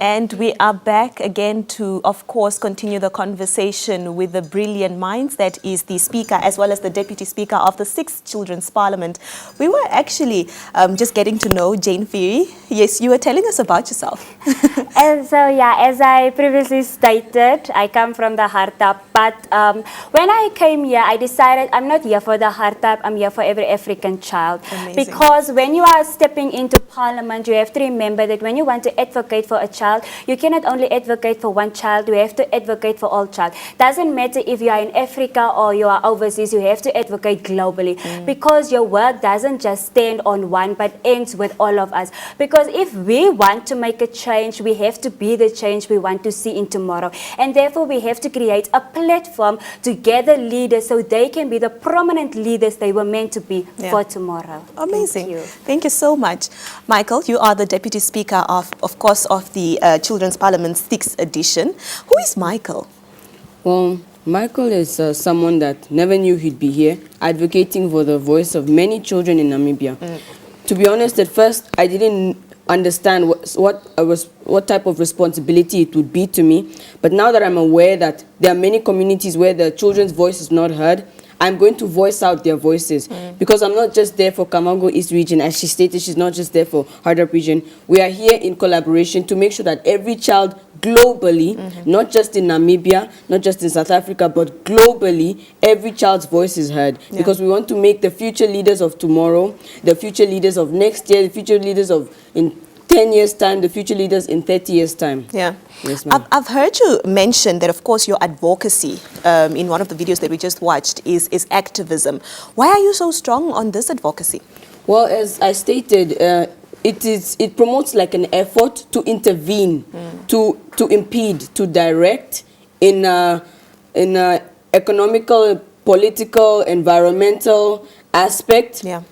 And we are back again to, of course, continue the conversation with the brilliant minds that is the Speaker as well as the Deputy Speaker of the 6th Children's Parliament. We were actually just getting to know Jane Phiri. Yes, you were telling us about yourself. And so, yeah, as I previously stated, I come from the Hartap. But when I came here, I decided I'm not here for the Hartap, I'm here for every African child. Amazing. Because when you are stepping into Parliament, you have to remember that when you want to advocate for a child, you cannot only advocate for one child, you have to advocate for all child. Doesn't matter if you are in Africa or you are overseas, you have to advocate globally. Because your work doesn't just stand on one, but ends with all of us. Because if we want to make a change, we have to be the change we want to see in tomorrow. And therefore, we have to create a platform to gather leaders so they can be the prominent leaders they were meant to be for tomorrow. Amazing. Thank you so much. Michael, you are the Deputy Speaker of course, of the Children's Parliament 6th edition. Who is Michael? Well, Michael is someone that never knew he'd be here, advocating for the voice of many children in Namibia. To be honest, at first, I didn't understand what type of responsibility it would be to me. But now that I'm aware that there are many communities where the children's voice is not heard, I'm going to voice out their voices. Because I'm not just there for Kamango East region. As she stated, she's not just there for Hartap region. We are here in collaboration to make sure that every child globally, not just in Namibia, not just in South Africa, but globally, every child's voice is heard. Because we want to make the future leaders of tomorrow, the future leaders of next year, the future leaders of in 10 years' time, the future leaders in 30 years' time. Yeah. Yes, ma'am. I've heard you mention that, of course, your advocacy in one of the videos that we just watched is activism. Why are you so strong on this advocacy? Well, as I stated, it promotes like an effort to intervene, to impede, to direct in economical, political, environmental aspect. Yeah.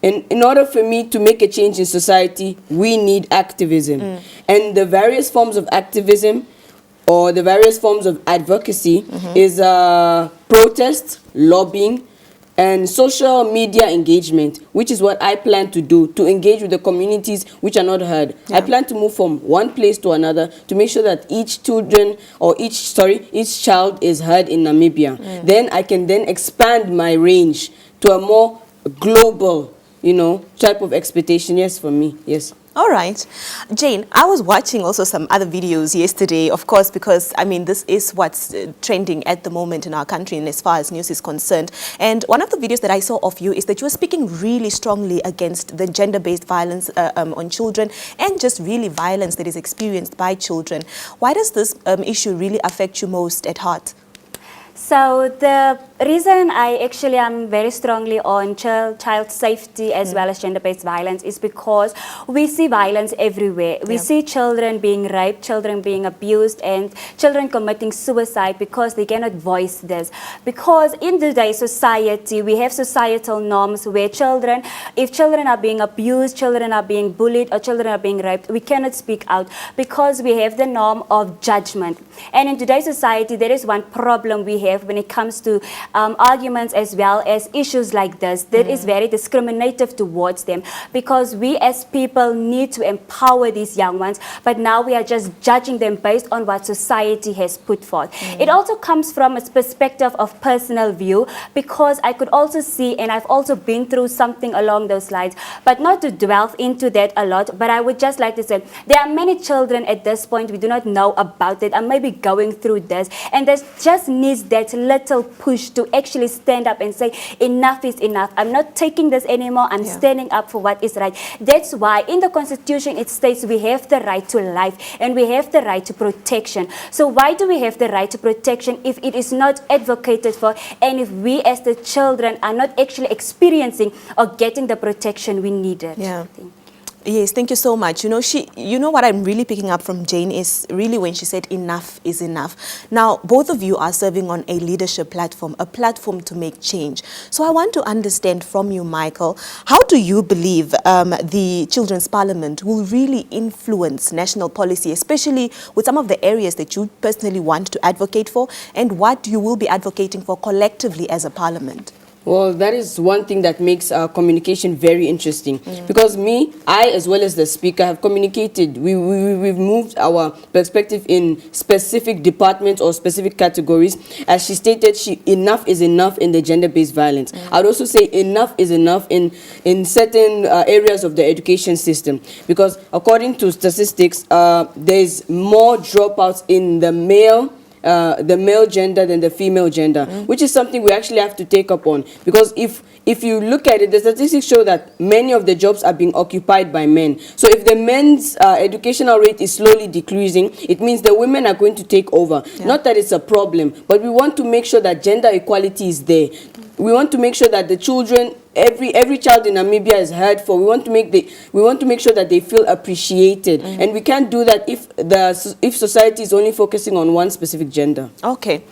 And in order for me to make a change in society, we need activism. And the various forms of activism or the various forms of advocacy is protest, lobbying, and social media engagement, which is what I plan to do, to engage with the communities which are not heard. I plan to move from one place to another to make sure that each child is heard in Namibia. Then I can then expand my range to a more global, type of expectation. Yes, for me, yes. All right. Jane, I was watching also some other videos yesterday, of course, because, I mean, this is what's trending at the moment in our country and as far as news is concerned. And one of the videos that I saw of you is that you were speaking really strongly against the gender-based violence on children and just really violence that is experienced by children. Why does this issue really affect you most at heart? So the reason I actually am very strongly on child safety as well as gender-based violence is because we see violence everywhere. We see children being raped, children being abused, and children committing suicide because they cannot voice this. Because in today's society, we have societal norms where if children are being abused, children are being bullied, or children are being raped, we cannot speak out because we have the norm of judgment. And in today's society, there is one problem we have when it comes to arguments as well as issues like this that is very discriminative towards them, because we as people need to empower these young ones, but now we are just judging them based on what society has put forth. It also comes from a perspective of personal view, because I could also see, and I've also been through something along those lines, but not to delve into that a lot, but I would just like to say there are many children at this point we do not know about it and maybe going through this, and there just needs that little push to actually stand up and say enough is enough. I'm not taking this anymore. I'm standing up for what is right. That's why in the Constitution it states we have the right to life and we have the right to protection. So why do we have the right to protection if it is not advocated for, and if we as the children are not actually experiencing or getting the protection we needed? Yes, thank you so much. You know what I'm really picking up from Jane is really when she said enough is enough. Now, both of you are serving on a leadership platform, a platform to make change. So I want to understand from you, Michael, how do you believe the Children's Parliament will really influence national policy, especially with some of the areas that you personally want to advocate for, and what you will be advocating for collectively as a parliament? Well, that is one thing that makes communication very interesting. Because I, as well as the speaker, have communicated. We've moved our perspective in specific departments or specific categories. As she stated, enough is enough in the gender-based violence. I'd also say enough is enough in certain areas of the education system. Because according to statistics, there's more dropouts in the male gender than the female gender, which is something we actually have to take up on. Because if you look at it, the statistics show that many of the jobs are being occupied by men. So if the men's educational rate is slowly decreasing, it means the women are going to take over. Not that it's a problem, but we want to make sure that gender equality is there. We want to make sure that the children, every child in Namibia is heard for. We want to make sure that they feel appreciated, and we can't do that if society is only focusing on one specific gender. Okay.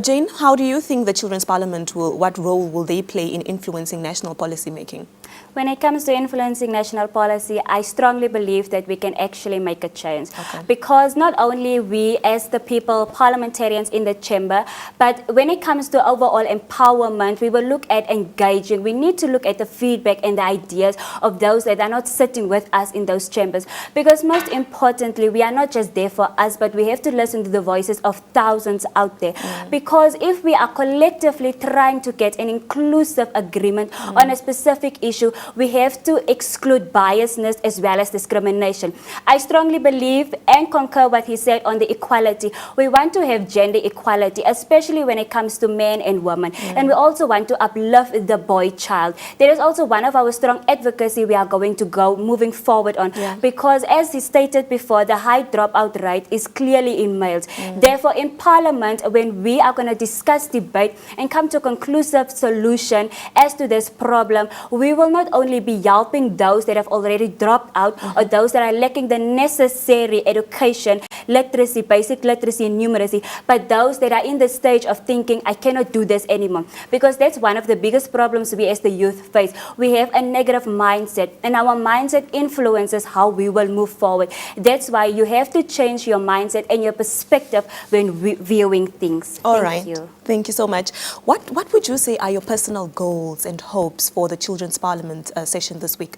Jane, how do you think the Children's Parliament what role will they play in influencing national policy making? When it comes to influencing national policy, I strongly believe that we can actually make a change. Because not only we as the people, parliamentarians in the chamber, but when it comes to overall empowerment, we will look at engaging. We need to look at the feedback and the ideas of those that are not sitting with us in those chambers. Because most importantly, we are not just there for us, but we have to listen to the voices of thousands out there. Because if we are collectively trying to get an inclusive agreement on a specific issue, we have to exclude biasness as well as discrimination. I strongly believe and concur what he said on the equality. We want to have gender equality, especially when it comes to men and women. And we also want to uplift the boy child. That is also one of our strong advocacy we are going to go moving forward on. Because as he stated before, the high dropout rate is clearly in males. Therefore, in Parliament, when we are going to discuss, debate, and come to a conclusive solution as to this problem, we will not only be helping those that have already dropped out or those that are lacking the necessary education, literacy, basic literacy and numeracy, but those that are in the stage of thinking, I cannot do this anymore. Because that's one of the biggest problems we as the youth face. We have a negative mindset, and our mindset influences how we will move forward. That's why you have to change your mindset and your perspective when viewing things. Thank you. Thank you so much. What would you say are your personal goals and hopes for the Children's Parliament session this week?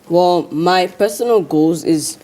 Well, my personal goals is,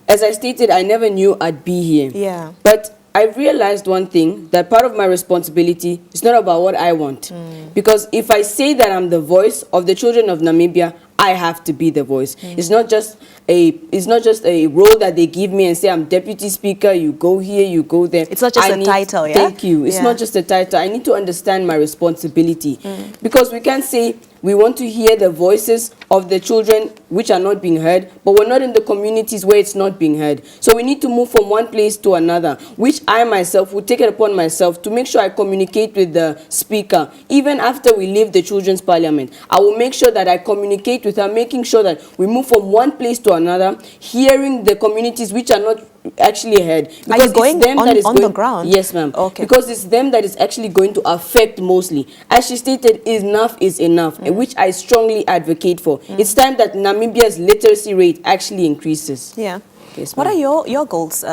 as I stated, I never knew I'd be here. But I realized one thing, that part of my responsibility is not about what I want. Because if I say that I'm the voice of the children of Namibia, I have to be the voice. It's not just a role that they give me and say I'm deputy speaker, you go here, you go there. It's not just a title, yeah? Thank you. It's not just a title. I need to understand my responsibility. Because we can't say we want to hear the voices of the children which are not being heard, but we're not in the communities where it's not being heard. So we need to move from one place to another, which I myself would take it upon myself to make sure I communicate with the speaker. Even after we leave the Children's Parliament, I will make sure that I communicate with her, making sure that we move from one place to another, hearing the communities which are not actually heard. Because are you going on the ground? Yes, ma'am. Okay. Because it's them that is actually going to affect mostly. As she stated, enough is enough, which I strongly advocate for. It's time that Namibia's literacy rate actually increases. Yeah. Yes, what are your goals,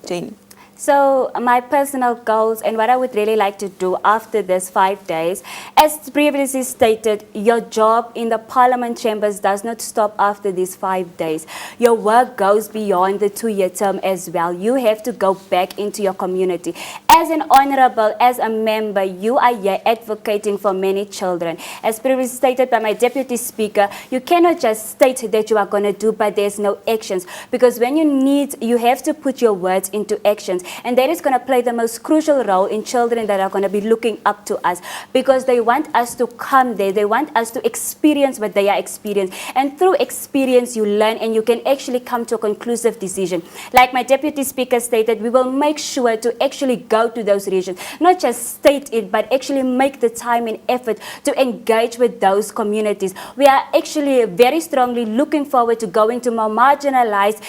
Jane? So my personal goals and what I would really like to do after this 5 days, as previously stated, your job in the Parliament chambers does not stop after these 5 days. Your work goes beyond the 2-year term as well. You have to go back into your community. As an honorable, as a member, you are here advocating for many children. As previously stated by my deputy speaker, you cannot just state that you are going to do, but there's no actions. Because when you have to put your words into actions. And that is going to play the most crucial role in children that are going to be looking up to us, because they want us to come there. They want us to experience what they are experiencing. And through experience, you learn and you can actually come to a conclusive decision. Like my deputy speaker stated, we will make sure to actually go to those regions, not just state it, but actually make the time and effort to engage with those communities. We are actually very strongly looking forward to going to more marginalized,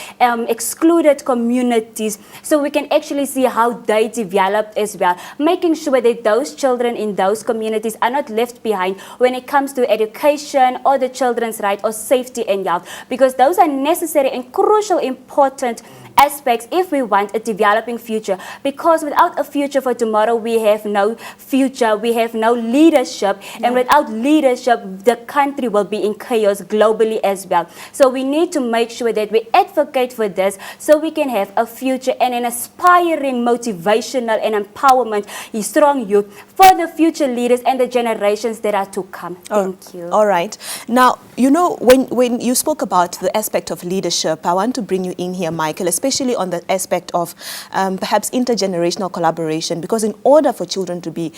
excluded communities, so we can actually see how they developed as well, making sure that those children in those communities are not left behind when it comes to education or the children's right or safety and health, because those are necessary and crucial, important aspects if we want a developing future. Because without a future for tomorrow, we have no future, we have no leadership, and without leadership, the country will be in chaos globally as well. So we need to make sure that we advocate for this so we can have a future and an aspiring, motivational and empowerment, strong youth for the future leaders and the generations that are to come. Thank you. All right. Now, you know, when you spoke about the aspect of leadership, I want to bring you in here, Michael, especially on the aspect of perhaps intergenerational collaboration, because in order for children to be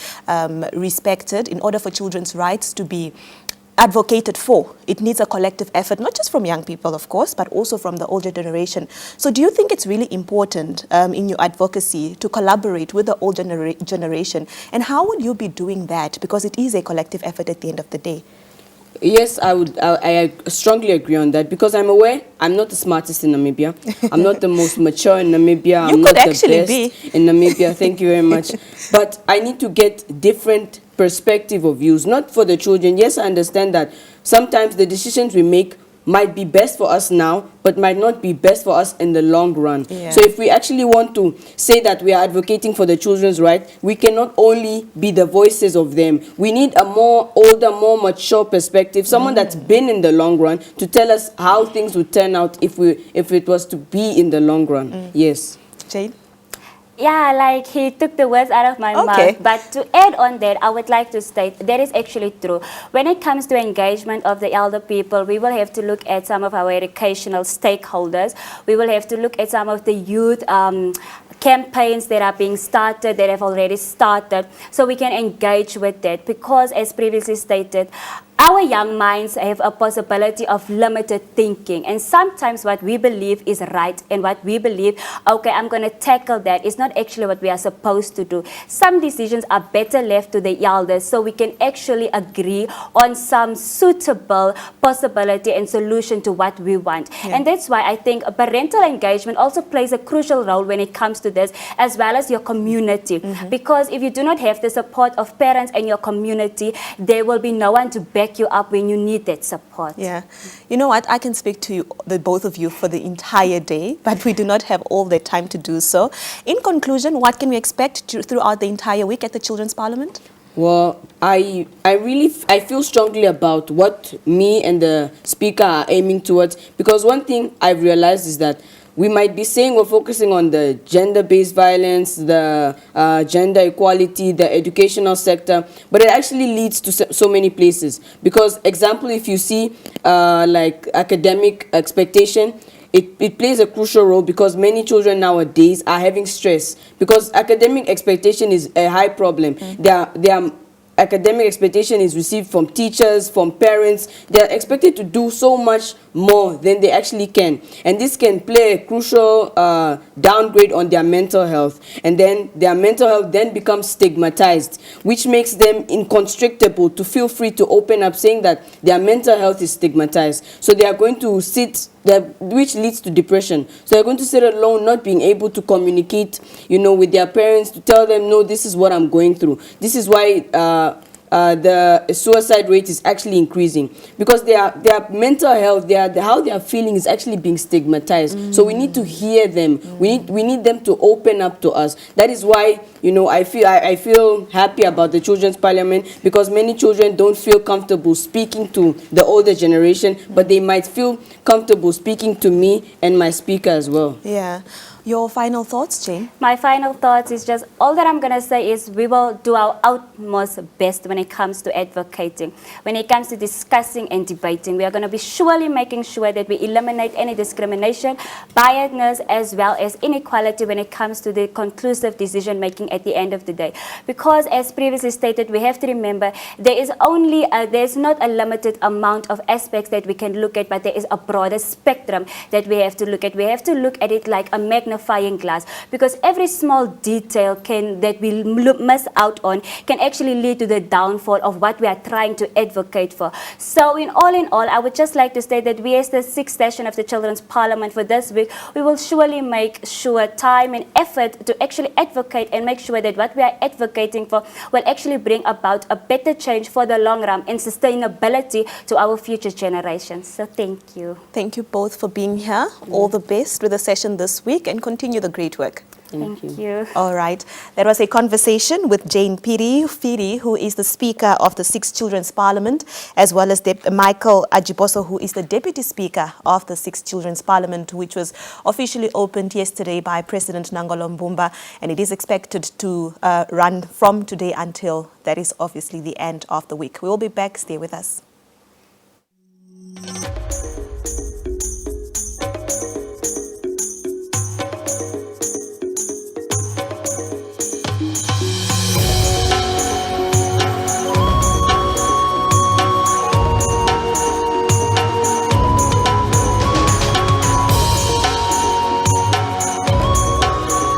respected, in order for children's rights to be advocated for, it needs a collective effort, not just from young people, of course, but also from the older generation. So do you think it's really important in your advocacy to collaborate with the old generation? And how would you be doing that? Because it is a collective effort at the end of the day. Yes, I strongly agree on that, because I'm aware I'm not the smartest in Namibia. I'm not the most mature in Namibia. You I'm could not actually the best be in Namibia. Thank you very much. But I need to get different perspective of views, not for the children. Yes, I understand that sometimes the decisions we make might be best for us now, but might not be best for us in the long run. Yeah. So if we actually want to say that we are advocating for the children's right, we cannot only be the voices of them. We need a more older, more mature perspective, someone that's been in the long run, to tell us how things would turn out if it was to be in the long run. Yes. Jane? Yeah, like he took the words out of my Okay. mouth. But to add on that, I would like to state that is actually true. When it comes to engagement of the elder people, we will have to look at some of our educational stakeholders. We will have to look at some of the youth campaigns that are being started, that have already started, so we can engage with that. Because as previously stated, our young minds have a possibility of limited thinking, and sometimes what we believe is right and what we believe, okay, I'm going to tackle that, is not actually what we are supposed to do. Some decisions are better left to the elders, so we can actually agree on some suitable possibility and solution to what we want. Yeah. And that's why I think parental engagement also plays a crucial role when it comes to this, as well as your community. Because if you do not have the support of parents and your community, there will be no one to back you up when you need that support. Yeah. You know what? I can speak to you, the both of you, for the entire day, but we do not have all the time to do so. In conclusion, what can we expect throughout the entire week at the Children's Parliament? Well, I feel strongly about what me and the speaker are aiming towards, because one thing I've realized is that we might be saying we're focusing on the gender-based violence, the gender equality, the educational sector, but it actually leads to so many places. Because, example, if you see like academic expectation, it plays a crucial role, because many children nowadays are having stress, because academic expectation is a high problem. Their academic expectation is received from teachers, from parents. They are expected to do so much more than they actually can, and this can play a crucial downgrade on their mental health, and then their mental health then becomes stigmatized, which makes them inconstrictable to feel free to open up, saying that their mental health is stigmatized. So they are going to sit, which leads to depression. So they're going to sit alone, not being able to communicate, you know, with their parents, to tell them, no, this is what I'm going through. This is why the suicide rate is actually increasing, because their mental health, how they are feeling is actually being stigmatized. So we need to hear them. We need them to open up to us. That is why, you know, I feel happy about the Children's Parliament, because many children don't feel comfortable speaking to the older generation, but they might feel comfortable speaking to me and my speaker as well. Yeah. Your final thoughts, Jane? My final thoughts is just, all that I'm going to say is we will do our utmost best when it comes to advocating. When it comes to discussing and debating, we are going to be surely making sure that we eliminate any discrimination, biasness, as well as inequality when it comes to the conclusive decision making at the end of the day. Because as previously stated, we have to remember there is only, there's not a limited amount of aspects that we can look at, but there is a broader spectrum that we have to look at. We have to look at it like a magnet magnifying glass, because every small detail that we miss out on can actually lead to the downfall of what we are trying to advocate for. So in all, I would just like to state that we, as the 6th session of the Children's Parliament for this week, we will surely make sure time and effort to actually advocate and make sure that what we are advocating for will actually bring about a better change for the long run and sustainability to our future generations. So thank you. Thank you both for being here. All the best with the session this week and continue the great work. Thank you. All right. That was a conversation with Jane Phiri, who is the Speaker of the 6th Children's Parliament, as well as Michael Ajiboso, who is the Deputy Speaker of the 6th Children's Parliament, which was officially opened yesterday by President Nangolo Mbumba, and it is expected to run from today until that is obviously the end of the week. We will be back. Stay with us.